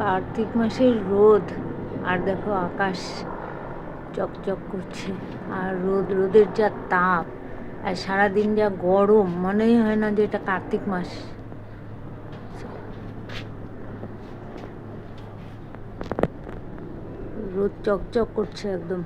কার্তিক মাসের রোদ, আর দেখো আকাশ চকচক করছে, আর রোদের যা তাপ, আর সারাদিন যা গরম, মনেই হয় না যে এটা কার্তিক মাস। রোদ চকচক করছে একদম।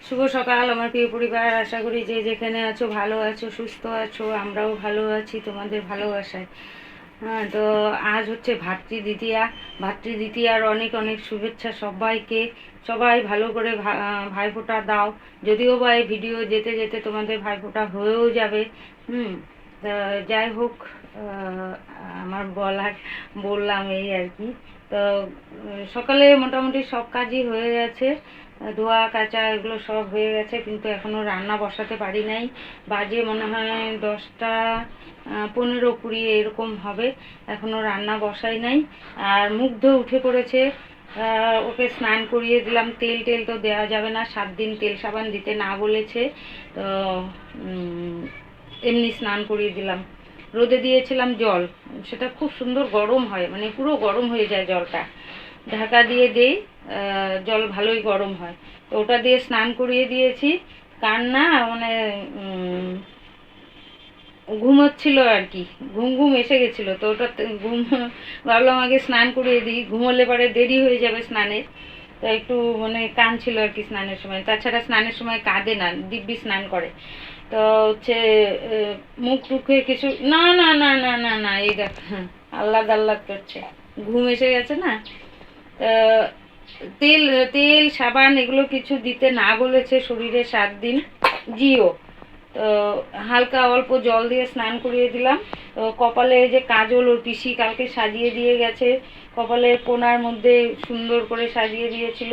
শুভ সকাল আমার প্রিয় পরিবার, আশা করি যে যেখানে আছো ভালো আছো, সুস্থ আছো। আমরাও ভালো আছি তোমাদের ভালোবাসায়। হ্যাঁ, তো আজ হচ্ছে ভাতৃদ্বিতীয়ার অনেক অনেক শুভেচ্ছা সবাইকে। সবাই ভালো করে ভাইফোঁটা দাও। যদিও বা এই ভিডিও যেতে যেতে তোমাদের ভাইফোঁটা হয়েও যাবে। তা যাই হোক, আমার বললাম এই আর কি। তো সকালে মোটামুটি সব কাজই হয়ে গেছে, ধোয়া কাচা এগুলো সব হয়ে গেছে, কিন্তু এখনও রান্না বসাতে পারি নাই। বাজে মনে হয় 10টা 15-20 এরকম হবে, এখনও রান্না বসাই নাই। আর মুগ্ধ উঠে পড়েছে, ওকে স্নান করিয়ে দিলাম। তেল তো দেওয়া যাবে না, 7 দিন তেল সাবান দিতে না বলেছে, তো এমনি স্নান করিয়ে দিলাম। রোদে দিয়েছিলাম জল, সেটা খুব সুন্দর গরম হয়, মানে পুরো গরম হয়ে যায় জলটা। ঢাকা দিয়ে দেই, জল ভালোই গরম হয়, তো ওটা দিয়ে স্নান করিয়ে দিয়েছি। কান্না মানে ঘুমোচ্ছিল আর কি, ঘুম এসে গেছিলো, তো ওটা ভাবলাম আগে স্নান করিয়ে দিই, ঘুমোলে পরে দেরি হয়ে যাবে স্নানের। তো একটু মানে কাঁদছিল আর কি স্নানের সময়। তাছাড়া স্নানের সময় কাঁদে না, দিব্যি স্নান করে। তো হচ্ছে মুখ টুখে কিছু না না না না না না এই দেখ, আল্লাদ করছে, ঘুম এসে গেছে না। তেল তেল সাবান এগুলো কিছু দিতে না বলেছে শরীরে 7 দিন। জিও তো হালকা অল্প জল দিয়ে স্নান করিয়ে দিলাম। তো কপালে যে কাজল ওর পিসি কালকে সাজিয়ে দিয়ে গেছে, কপালের কোণার মধ্যে সুন্দর করে সাজিয়ে দিয়েছিল,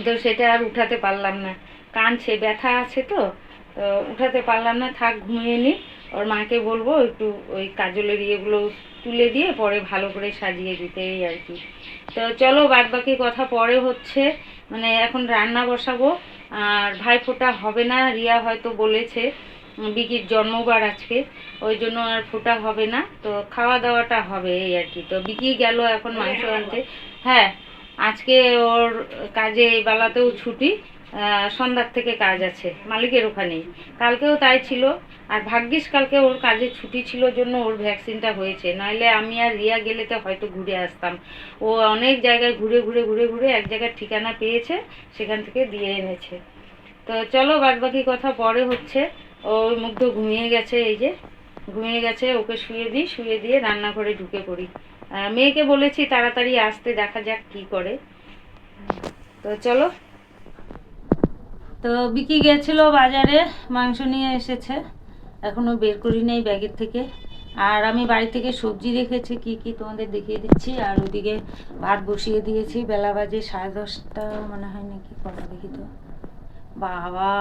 তো সেটা আর উঠাতে পারলাম না, কাঁদছে, ব্যথা আছে তো উঠাতে পারলাম না। থাক, ঘুমিয়ে নি। ওর মাকে বলবো একটু ওই কাজলের ইয়েগুলো তুলে দিয়ে পরে ভালো করে সাজিয়ে দিতে, এই আর কি। তো চলো, বাদ বাকি কথা পরে হচ্ছে, মানে এখন রান্না বসাবো। আর ভাইফোঁটা হবে না, রিয়া হয়তো বলেছে, বিকির জন্মবার আজকে, ওই জন্য আর ফোঁটা হবে না, তো খাওয়া দাওয়াটা হবে, এই আর কি। তো বিকি গেল এখন মাংস আনতে। হ্যাঁ, আজকে ওর কাজে এই বেলাতেও ছুটি, সন্ধ্যার থেকে কাজ আছে মালিকের ওখানেই। কালকেও তাই ছিল, আর ভাগ্যিস কালকে ওর কাজে ছুটি ছিল জন্য ওর ভ্যাকসিনটা হয়েছে, নইলে আমি আর রিয়া গেলে তো হয়তো ঘুরে আসতাম। ও অনেক জায়গায় ঘুরে ঘুরে ঘুরে ঘুরে এক জায়গার ঠিকানা পেয়েছে, সেখান থেকে দিয়ে এনেছে। তো চলো, বাদ বাকি কথা পরে হচ্ছে। ওই মুগ্ধ ঘুমিয়ে গেছে, এই যে ঘুমিয়ে গেছে, ওকে শুয়ে দিই, শুয়ে দিয়ে রান্নাঘরে ঢুকে পড়ি। মেয়েকে বলেছি তাড়াতাড়ি আসতে, দেখা যাক কি করে। তো চলো। তো বিকি গেছিল বাজারে, মাংস নিয়ে এসেছে, এখনও বের করি নাই ব্যাগের থেকে। আর আমি বাড়ি থেকে সবজি রেখেছি, কি কি তোমাদের দেখিয়ে দিচ্ছি। আর ওদিকে ভাত বসিয়ে দিয়েছি, বেলা বাজে 10:30 মনে হয় নাকি, কটা দেখি তো, বাবা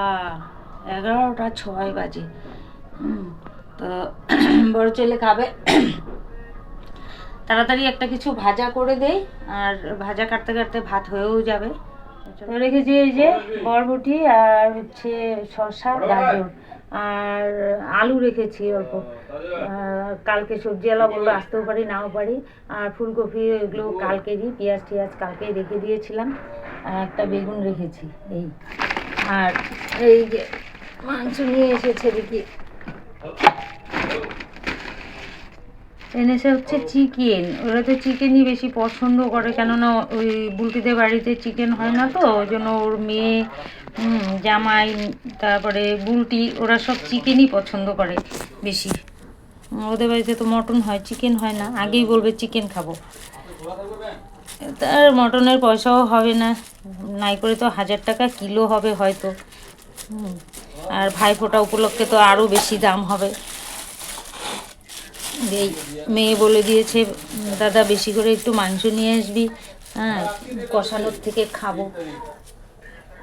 11:06 বাজে। তো বড় ছেলে খাবে, তাড়াতাড়ি একটা কিছু ভাজা করে দেই, আর ভাজা কাটতে কাটতে ভাত হয়েও যাবে। রেখেছি এই যে বরবটি, আর হচ্ছে শসা, গাজর, আর আলু রেখেছি অল্প। কালকে সবজিওয়ালা বললো আসতেও পারি নাও পারি। আর ফুলকপি এগুলো কালকেরই, পেঁয়াজ টিয়াজ কালকেই রেখে দিয়েছিলাম। আর একটা বেগুন রেখেছি এই। আর এই যে মাংস নিয়ে এসেছে দেখি, এনেছে হচ্ছে চিকেন। ওরা তো চিকেনই বেশি পছন্দ করে, কেননা ওই বুলটিদের বাড়িতে চিকেন হয় না, তো ওই জন্য ওর মেয়ে, জামাই, তারপরে বুলটি, ওরা সব চিকেনই পছন্দ করে বেশি। ওদের বাড়িতে তো মটন হয়, চিকেন হয় না। আগেই বলবে চিকেন খাবো, তার মটনের পয়সাও হবে না, নাই করে তো 1000 টাকা কিলো হবে হয়তো। আর ভাইফোঁটা উপলক্ষে তো আরও বেশি দাম হবে। এই মেয়ে বলে দিয়েছে, দাদা বেশি করে একটু মাংস নিয়ে আসবি, হ্যাঁ কষানোর থেকে খাবো।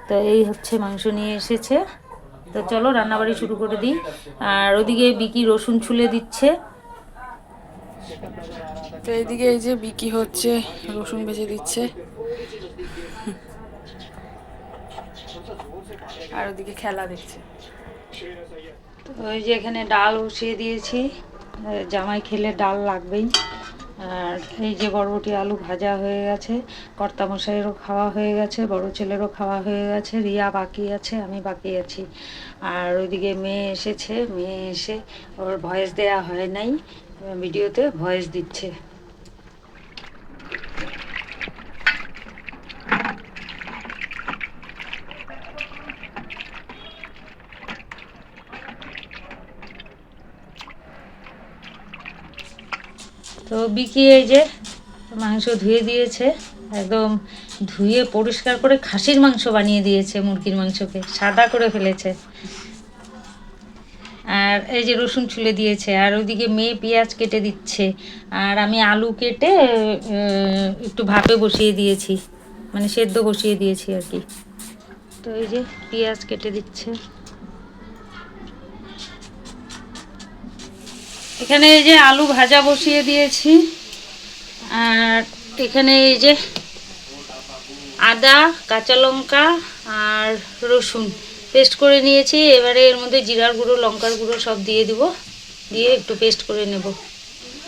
তো এই হচ্ছে মাংস নিয়ে এসেছে। তো চলো রান্নাবাড়ি শুরু করে দিই। আর ওদিকে বিকি রসুন ছুলে দিচ্ছে। তো এইদিকে এই যে বিকি হচ্ছে রসুন বেজে দিচ্ছে, আর ওদিকে খেলা দেখছে। ওই যে এখানে ডাল বসিয়ে দিয়েছি, জামাই খেলে ডাল লাগবেই। আর এই যে বরবটি আলু ভাজা হয়ে গেছে, কর্তামশাইয়েরও খাওয়া হয়ে গেছে, বড় ছেলেরও খাওয়া হয়ে গেছে, রিয়া বাকি আছে, আমি বাকি আছি। আর ওইদিকে মেয়ে এসেছে, মেয়ে এসে ওর ভয়েস দেয়া হয় নাই, ভিডিওতে ভয়েস দিচ্ছে। তো বিকি এই যে মাংস ধুয়ে দিয়েছে, একদম ধুয়ে পরিষ্কার করে খাসির মাংস বানিয়ে দিয়েছে, মুরগির মাংসকে সাদা করে ফেলেছে। আর এই যে রসুন ছুলে দিয়েছে, আর ওইদিকে মেয়ে পেঁয়াজ কেটে দিচ্ছে, আর আমি আলু কেটে একটু ভাপে বসিয়ে দিয়েছি, মানে সেদ্ধ বসিয়ে দিয়েছি আর কি। তো এই যে পেঁয়াজ কেটে দিচ্ছে। এখানে এই যে আলু ভাজা বসিয়ে দিয়েছি, আর এখানে এই যে আদা, কাঁচা লঙ্কা আর রসুন পেস্ট করে নিয়েছি। এবারে এর মধ্যে জিরার গুঁড়ো, লঙ্কার গুঁড়ো সব দিয়ে দিব, দিয়ে একটু পেস্ট করে নেব।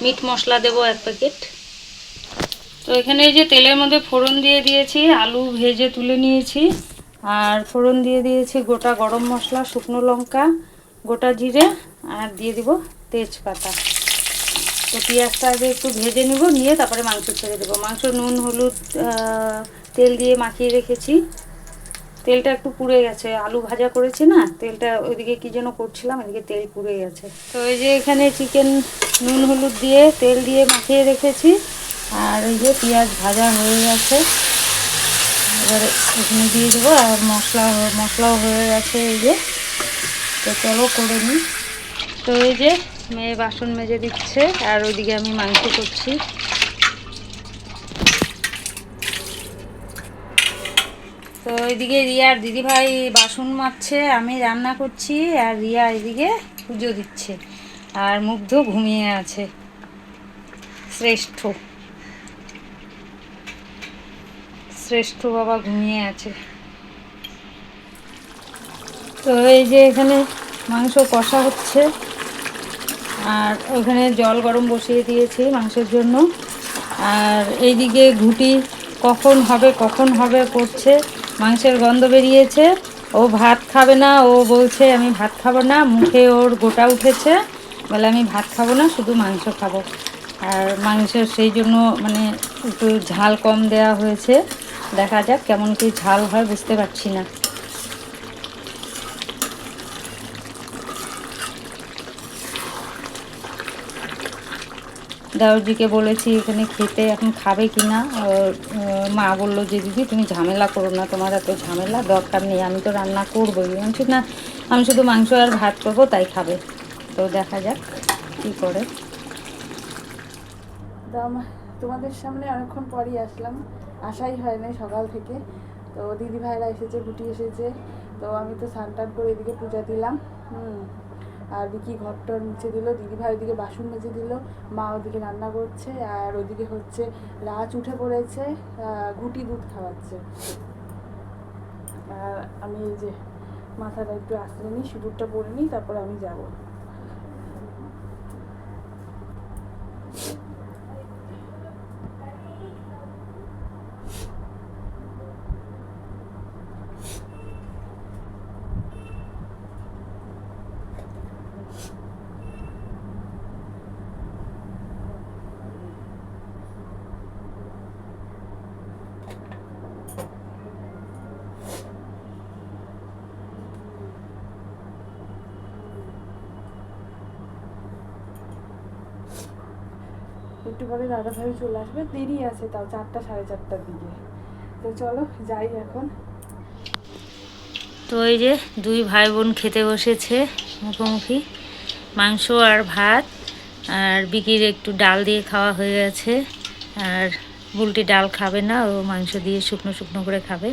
মিট মশলা দেব 1 প্যাকেট। তো এখানে এই যে তেলের মধ্যে ফোড়ন দিয়ে দিয়েছি, আলু ভেজে তুলে নিয়েছি, আর ফোড়ন দিয়ে দিয়েছি গোটা গরম মশলা, শুকনো লঙ্কা, গোটা জিরে, আর দিয়ে দিব তেজপাতা। তো পেঁয়াজটা আগে একটু ভেজে নেব, নিয়ে তারপরে মাংস ছেড়ে দেবো। মাংস নুন হলুদ তেল দিয়ে মাখিয়ে রেখেছি। তেলটা একটু পুড়ে গেছে, আলু ভাজা করেছি না, তেলটা ওইদিকে কী যেন করছিলাম, এদিকে তেল পুড়ে গেছে। তো এই যে এখানে চিকেন নুন হলুদ দিয়ে তেল দিয়ে মাখিয়ে রেখেছি, আর এই যে পেঁয়াজ ভাজা হয়ে গেছে, এবারে এখানে দিয়ে দেবো। আর মশলাও হয়ে গেছে এই যে। তো চলো করে নিই। তো এই যে মেয়ে বাসন মেজে দিচ্ছে, আর ওইদিকে আমি মাংস করছি। তো ওইদিকে রিয়ার দিদিভাই বাসন মাজছে, আমি রান্না করছি, আর রিয়া এদিকে পুজো দিচ্ছে, আর মুগ্ধ ঘুমিয়ে আছে। শ্রেষ্ঠ শ্রেষ্ঠ বাবা ঘুমিয়ে আছে। তো এই যে এখানে মাংস কষা হচ্ছে, আর ওখানে জল গরম বসিয়ে দিয়েছি মাংসের জন্য। আর এইদিকে ঘুটি কখন হবে করছে, মাংসের গন্ধ বেরিয়েছে। ও ভাত খাবে না, ও বলছে আমি ভাত খাবো না, মুখে ওর গোটা উঠেছে, বলে আমি ভাত খাবো না, শুধু মাংস খাবো। আর মাংস সেই জন্য মানে একটু ঝাল কম দেওয়া হয়েছে, দেখা যাক কেমন কি ঝাল হয়, বুঝতে পারছি না। দাউজিকে বলেছি এখানে খেতে, এখন খাবে কি না। মা বললো যে দিদি তুমি ঝামেলা করো না, তোমার এত ঝামেলা দরকার নেই, আমি তো রান্না করবোই। বলছি না, আমি শুধু মাংস আর ভাত করবো, তাই খাবে। তো দেখা যাক কী করে। তোমাদের সামনে অনেকক্ষণ পরই আসলাম, আসাই হয় নাই সকাল থেকে। তো দিদি ভাইরা এসেছে, গুটি এসেছে, তো আমি তো স্নান টান করে এদিকে পূজা দিলাম। আর বিকি ঘরটর মুছে দিল, দিদিভাই ওদিকে বাসন মেজে দিল, মা ওদিকে রান্না করছে, আর ওদিকে হচ্ছে রাজ উঠে পড়েছে, গুটি দুধ খাওয়াচ্ছে। আর আমি এই যে মাথাটা একটু আঁচড়ে নিই, সিঁদুরটা পরে নিই, তারপরে আমি যাব। একটু পরে দাদাভাই চলে আসবে, দেরি আছে তাও 4টা 4:30টার দিকে। তো চলো যাই এখন। তো এই যে দুই ভাই বোন খেতে বসেছে মুখোমুখি, মাংস আর ভাত, আর বিকির একটু ডাল দিয়ে খাওয়া হয়ে গেছে, আর বুলটি ডাল খাবে না, ও মাংস দিয়ে শুকনো শুকনো করে খাবে।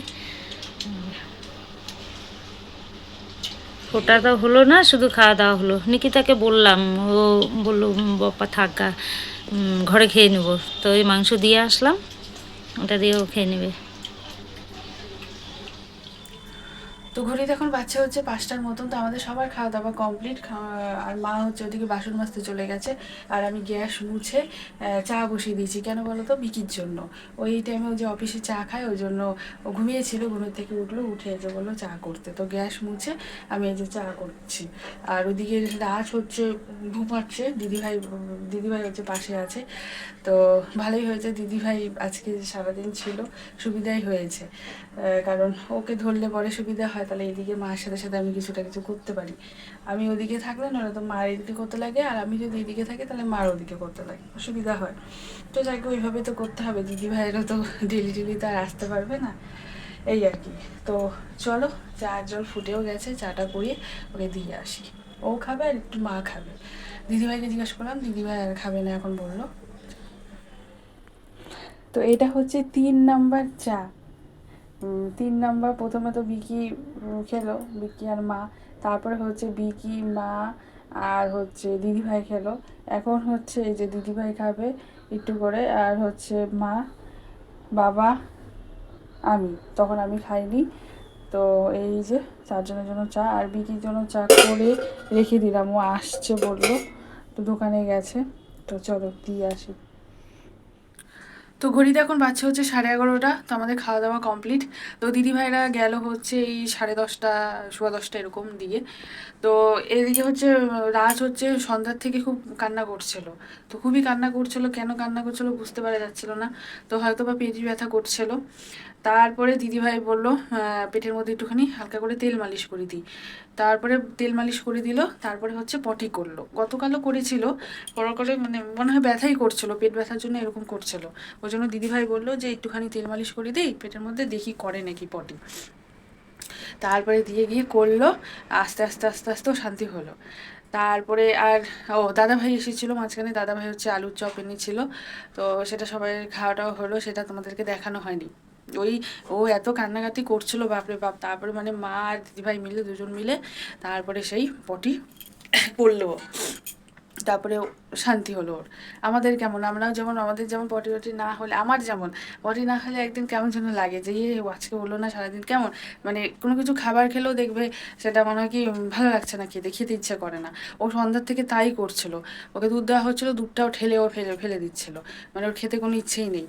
ওটা তো হলো না, শুধু খাওয়া দাওয়া হলো। নিকিতাকে বললাম, ও বললো বাপ্পা থাকা, ঘরে খেয়ে নেব। তো ওই মাংস দিয়ে আসলাম, ওটা দিয়েও খেয়ে নেবে। তো ঘড়িতে এখন বাচ্চা হচ্ছে 5টার মতন। তো আমাদের সবার খাওয়া দাওয়া কমপ্লিট। আর মা হচ্ছে ওদিকে বাসন মাজতে চলে গেছে, আর আমি গ্যাস মুছে চা বসিয়ে দিয়েছি। কেন বলো তো? বিকির জন্য। ওই টাইমে ও যে অফিসে চা খায়, ওই জন্য ও ঘুমিয়েছিল, ঘুমের থেকে উঠলো, উঠে এসে বললো চা করতে। তো গ্যাস মুছে আমি এই যে চা করছি। আর ওদিকে রাজ হচ্ছে ঘুমাচ্ছে, দিদিভাই হচ্ছে পাশে আছে। তো ভালোই হয়েছে, দিদিভাই আজকে সারাদিন ছিল, সুবিধাই হয়েছে। কারণ ওকে ধরলে পরে সুবিধা হয়, তাহলে এদিকে মার সাথে সাথে আমি কিছু করতে পারি। আমি ওদিকে থাকলে না তো মার এদিকে করতে লাগে, আর আমি যদি এদিকে থাকি তাহলে মার ওদিকে করতে লাগে, সুবিধা হয়। তো যাকে ওইভাবে তো করতে হবে, দিদিভাইয়েরও তো ডেলি তো আর আসতে পারবে না, এই আর কি। তো চলো, চার জল ফুটেও গেছে, চাটা করিয়ে ওকে দিয়ে আসি। ও খাবে আর একটু মা খাবে। দিদিভাইকে জিজ্ঞাসা করলাম, দিদিভাই আর খাবে না এখন বললো। তো এটা হচ্ছে 3 নাম্বার চা। 3 নাম্বার, প্রথমে তো বিকি খেলো, বিকি আর মা। তারপরে হচ্ছে বিকি, মা আর হচ্ছে দিদিভাই খেলো। এখন হচ্ছে এই যে দিদিভাই খাবে একটু করে, আর হচ্ছে মা, বাবা, আমি। তখন আমি খাইনি। তো এই যে 4 জনের জন্য চা, আর বিকির জন্য চা করে রেখে দিলাম, ও আসছে বললো, তো দোকানে গেছে। তো চলো দিয়ে আসি। তো ঘড়িতে এখন বাচ্চা হচ্ছে 11:30। তো আমাদের খাওয়া দাওয়া কমপ্লিট। তো দিদিভাইরা গেল হচ্ছে এই 10:30, 10:15 এরকম দিয়ে। তো এদিকে হচ্ছে রাজ হচ্ছে সন্ধ্যার থেকে খুব কান্না করছিল। তো খুবই কান্না করছিল, কেন কান্না করছিল বুঝতে পারা যাচ্ছিল না। তো হয়তো বা পেট ব্যথা করছিল। তারপরে দিদিভাই বলল পেটের মধ্যে একটুখানি হালকা করে তেল মালিশ করে দিই। তারপরে তেল মালিশ করে দিল। তারপরে হচ্ছে পটি করলো, গতকালও করেছিল। করার করে মানে মনে হয় ব্যথাই করছিল, পেট ব্যথার জন্য এরকম করছিল। ওই জন্য দিদিভাই বললো যে একটুখানি তেল মালিশ করে দিই পেটের মধ্যে, দেখি করে নাকি পটি। তারপরে দিয়ে গিয়ে করলো, আস্তে আস্তে আস্তে আস্তেও শান্তি হলো। তারপরে আর দাদাভাই এসেছিলো মাঝখানে, দাদাভাই হচ্ছে আলুর চপ এনেছিল। তো সেটা সবাই খাওয়াটাও হলো, সেটা তোমাদেরকে দেখানো হয়নি। ওই ও এত কান্নাকাটি করছিল বাপরে বাপ। তারপরে মানে মা আর দিদিভাই মিলে, দুজন মিলে তারপরে সেই পটি করলো। তারপরে শান্তি হলো ওর। আমাদের কেমন, আমরাও যেমন, আমাদের যেমন পটি টটি না হলে, আমার যেমন পটি না হলে একদিন কেমন যেন লাগে, যে আজকে হলো না সারাদিন কেমন, মানে কোনো কিছু খাবার খেলেও দেখবে সেটা মনে হয় কি ভালো লাগছে না, খেতে খেতে ইচ্ছে করে না। ও সন্ধ্যার থেকে তাই করছিল। ওকে দুধ দেওয়া হচ্ছিলো, দুধটাও ঠেলে ও ফেলে ফেলে দিচ্ছিলো, মানে ওর খেতে কোনো ইচ্ছেই নেই।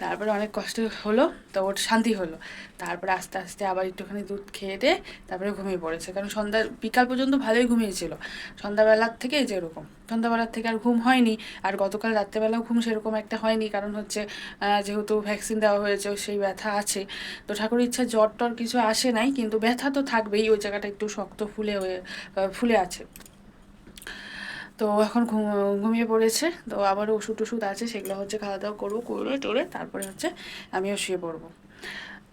তারপরে অনেক কষ্ট হলো, তো ওর শান্তি হলো। তারপরে আস্তে আস্তে আবার একটুখানি দুধ খেয়ে দিয়ে তারপরে ঘুমিয়ে পড়েছে, কারণ বিকাল পর্যন্ত ভালোই ঘুমিয়েছিল। সন্ধ্যাবেলার থেকে যেরকম, সন্ধ্যাবেলার থেকে আর ঘুম হয়নি। আর গতকাল রাত্রেবেলাও ঘুম সেরকম একটা হয়নি, কারণ হচ্ছে যেহেতু ভ্যাকসিন দেওয়া হয়েছে, সেই ব্যথা আছে। তো ঠাকুরের ইচ্ছা জ্বর টর কিছু আসে নাই, কিন্তু ব্যথা তো থাকবেই, ওই জায়গাটা একটু শক্ত ফুলে আছে। তো এখন ঘুমিয়ে পড়েছে। তো আবারও ওষুধ টষুধ আছে, সেগুলো হচ্ছে খাওয়া দাওয়া করবো, করে টোরে তারপরে হচ্ছে আমিও শুয়ে পড়বো।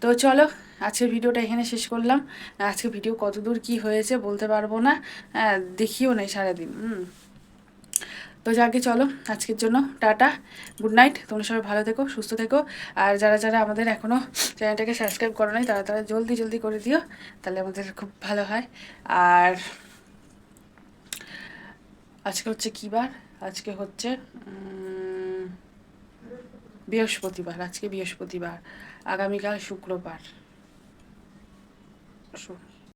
তো চলো, আজকের ভিডিওটা এখানে শেষ করলাম। আজকে ভিডিও কতদূর কি হয়েছে বলতে পারবো না, দেখিও নেই সারাদিন। তো যাকে চলো, আজকের জন্য টাটা, গুড নাইট। তোমরা সবাই ভালো থেকো, সুস্থ থেকো। আর যারা যারা আমাদের এখনও চ্যানেলটাকে সাবস্ক্রাইব করো নাই, তারা তারা জলদি জলদি করে দিও, তাহলে আমাদের খুব ভালো হয়। আর আজকে হচ্ছে কী বার? আজকে হচ্ছে বৃহস্পতিবার। আজকে বৃহস্পতিবার, আগামীকাল শুক্রবার।